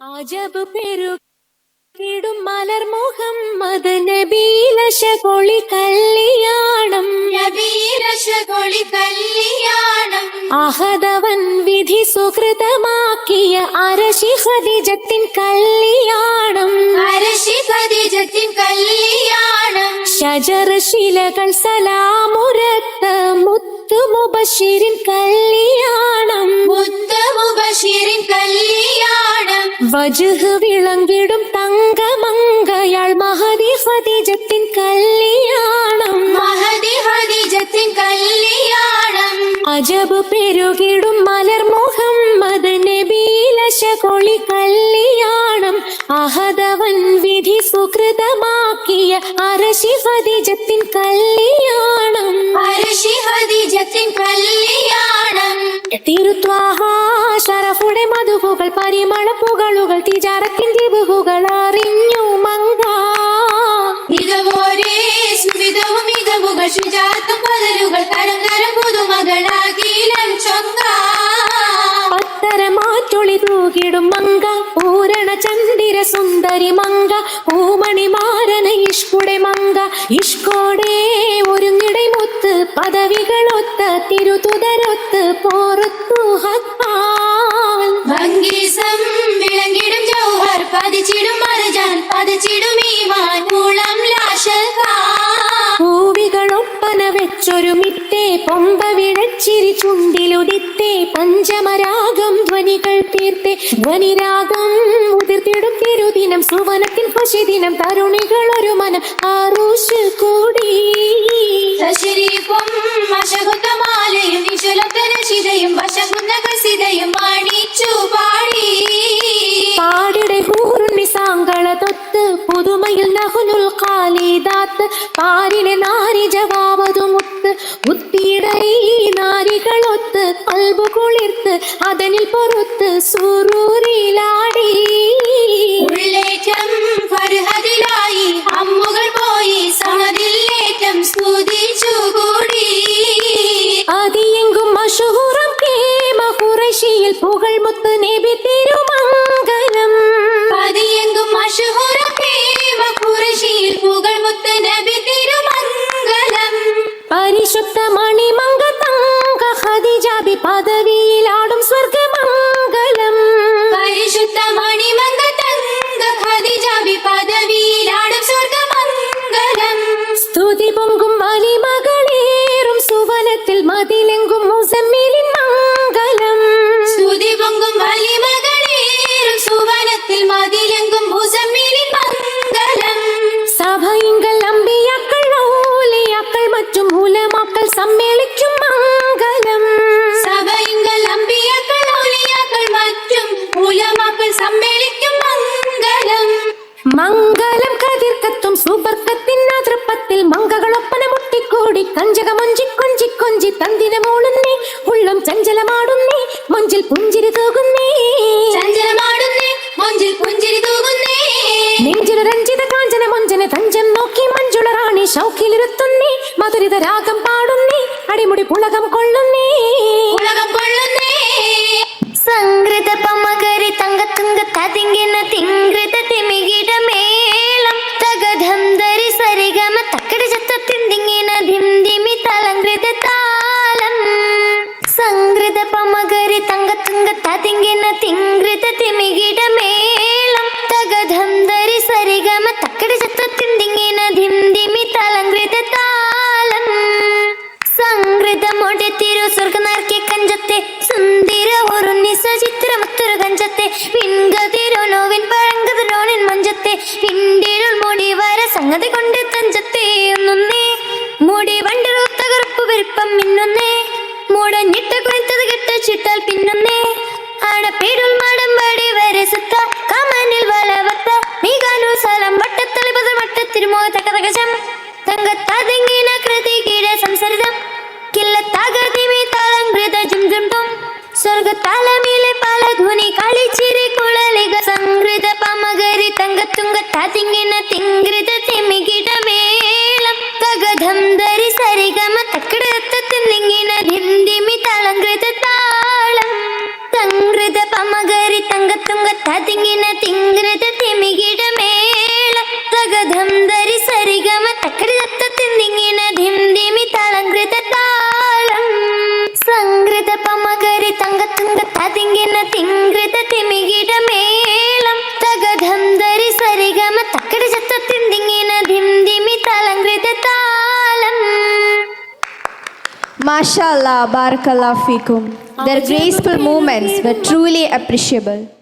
ആജബ് പെരുകിടും മലർ മുഹമ്മദ് നബീലശകൊളി കല്യാണം അഹദവൻ വിധി സുകൃതമാക്കിയ അരശി ഖദീജത്തിൻ കല്യാണം ഷജർ ശിലകൾ സലാമുരത്ത മുത്തു മുബശിരിൻ കല്യാണം വജ്ഹ് വിളങ്ങിടും തങ്കമങ്കയാൾ മഹദി ഖദീജത്തിൻ കല്യാണം അജബ് പെരുകിടും മലർ മുഹമ്മദ് നബീലശകൊളി കല്യാണം അഹദവൻ വിധി സുകൃതമാക്കിയ അരശി ഖദീജത്തിൻ കല്യാണം തിരുത്വാഹ ശരഫുടെ മധുഹുകൾ പരിമളപ്പുകളുകൾ തിജാറത്തിൻ ദിവുകൾ അറിഞ്ഞു മങ്ക പത്തരമാറ്റൊളി തൂകിടും മങ്ക പൂരണ ചന്ദിര സുന്ദരി മങ്ക പൂമണിമാരന ഇഷ്കുടെ മങ്ക ഇഷ്കോടെ ഒരുങ്ങിടை മുത്ത് പദവികളൊത്ത തിരുതുതരൊത്ത് പോറത്തു ഹത്താൽ വിളങ്ങിടും ജൗഹർ പതിച്ചിടും മർജാൻ പതിച്ചിടും ഈമാൻ മൂളം പൂവികളൊപ്പന വെച്ചൊരുമിട്ടേ പൊമ്പ വിഴച്ചിരി ചുണ്ടിലുദിത്തേ പഞ്ചമരാഗം ധ്വനികൾ തീർത്തേ ധ്വനിരാഗം ഉതിർത്തിടും തിരുദിനം സുവനത്തിൻ പശിദിനം തരുണികൾ ഒരു മനം ആറൂഷ് കൂടി മാലയും നിശലത്തനശിതയും വശകുന്ന കസിതയും മാണിച്ചു പാടി പാടിടെ ഹൂറുണ്ണി സാങ്കള തൊത്ത് പുതുമയിൽ നഹുനുൽ ഖാലിദാത്ത് പാരിനെ നാരി ജവാബതു മുത്ത് ഉത്തിയിടൈ നാരികളൊത്ത് കൽബു കുളിർത്ത് അതനിൽ പൊറുത്ത് സുറൂരിലാടി ഉള്ളേറ്റം ഫർഹദിലായി അമ്മുകൾ പോയി സമതില്ലേറ്റം സ്തുതിച്ചു കൂടി അതിയെങ്കും മഷഹൂറം കേമ ഖുറൈശിയിൽ പുകൾ മുത്ത് നബി തിരുമംഗലം അതിയെങ്കും മഷഹൂറം കേമ ഖുറൈശിയിൽ പുകൾ മുത്ത് നബി തിരുമംഗലം പരിശുദ്ധ മണിമംഗ തങ്ക ഖദീജബി പദവിയിലാടും സ്വർഗമംഗലം പരിശുദ്ധ മണിമംഗ തങ്ക ഖദീജബി പദവിയിലാടും സ്വർഗമംഗലം സ്തുതി പൊങ്കും വലിമകളേറും സുവനത്തിൽ മതിലെങ്കും മുസമ്മിലിൻ മംഗലം സ്തുതി പൊങ്കും വലിമകളേറും സുവനത്തിൽ മതിലെങ്കും മുസമ്മിലിൻ മംഗലം സഭയിങ്കൽ അമ്പിയാക്കൾ ഔലിയാക്കൾ മറ്റും ഉലമാക്കൾ സമ്മേളിക്കും മംഗലം സഭയിങ്കൽ അമ്പിയാക്കൾ ഔലിയാക്കൾ മറ്റും ഉലമാക്കൾ സമ്മേളിക്കും മംഗലം മംഗലം കതിർക്കത്തും സുബർക്കത്തിൻ അതൃപ്പത്തിൽ മങ്കകളൊപ്പന മുട്ടിക്കൂടി കഞ്ചകമൊഞ്ചി കൊഞ്ചി കൊഞ്ചി തന്തിന മൂളുന്നേ ഉള്ളം ചഞ്ചലമാടുന്നേ മൊഞ്ചിൽ പുഞ്ചിരി തൂകുന്നേ നെഞ്ചിൽ രഞ്ജിത കാഞ്ചന മൊഞ്ചന തഞ്ചം നോക്കി മഞ്ജുള റാണി ഷൗക്കിലിരുത്തുന്നേ മധുരിത രാഗം പാടുന്നേ അടിമുടി പുളകം കൊള്ളുന്നേ സംഗൃത പമകരി തങ്കത്തുങ്ക തതിങ്കിന തിങ്കൃത തിമികിട മേളം തകധം ധരി സരിഗമ തക്കട ചത്തിന്തിങ്ങിന ധിംധിമി തലങ്കൃത താളം സംഗൃത പമകരി തങ്കത്തുങ്ക തതിങ്കിന തിങ്കൃത തിമികിട മേളം തകധം ധരി സരിഗമ തക്കട ചത്തിന്തിങ്ങിന ധിംധിമി തലങ്കൃത താളം സംഗൃതമോടെ തിരു സ്വർഗനാർക്കെ കഞ്ചത്തെ സുന്ദര ഒരു നിസചിത്ര മറ്റൊരു കഞ്ചത്തെ വിൻകതിരോ നോവിൻ പഴങ്കതിരോ തിന്തിങ്ങിന തിങ്കൃത തിമികിട മേളം തകധം ധരി സരിഗമ തക്കൃത തിന്തിങ്ങിന ധിം ധിമി തളങ്കൃത താളം സംകൃത പമകരി തങ്കത്തുങ്ക തതിങ്ങിന തിങ്കൃത തിമികിട മേളം തകധം ധരി സരിഗമ തക്കൃത തിന്തിങ്ങിന ധിം ധിമി തളങ്കൃത താളം. Mashallah, barakallah fikum. Their graceful movements were truly appreciable.